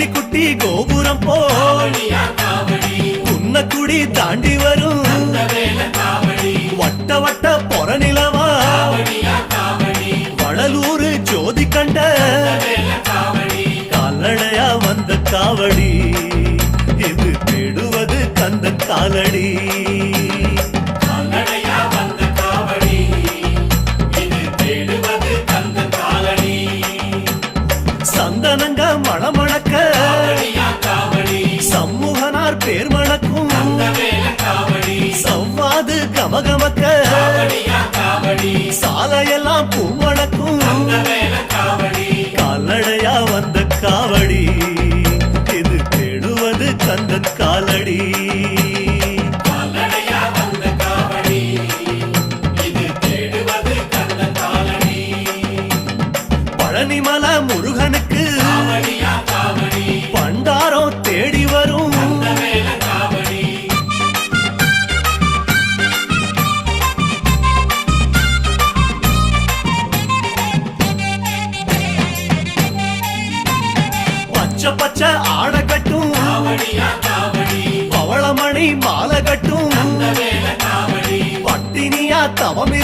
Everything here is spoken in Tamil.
குட்டி குட்டி கோபுரம் போ குன்னக்குடி தாண்டி வரும் வட்ட வட்ட பொறநிலவா வடலூர் ஜோதி கண்ட கால்நடையா வந்த காவடி இது தேடுவது கந்தன் காலடி சந்தனங்க மணமணக்க சமூகனார் பேர் மணக்கும் சவ்வாது கமகமக்க சாலையெல்லாம் பூமணக்கும் கால்நடையா வந்த காவடி இது தேடுவது கந்தன் காலடி பழனிமல முருகனுக்கு பண்டாரம் தேடி வரும் பச்சை பச்சை ஆட கட்டும் பவளமணி மாலை கட்டும் பட்டினியா தவம்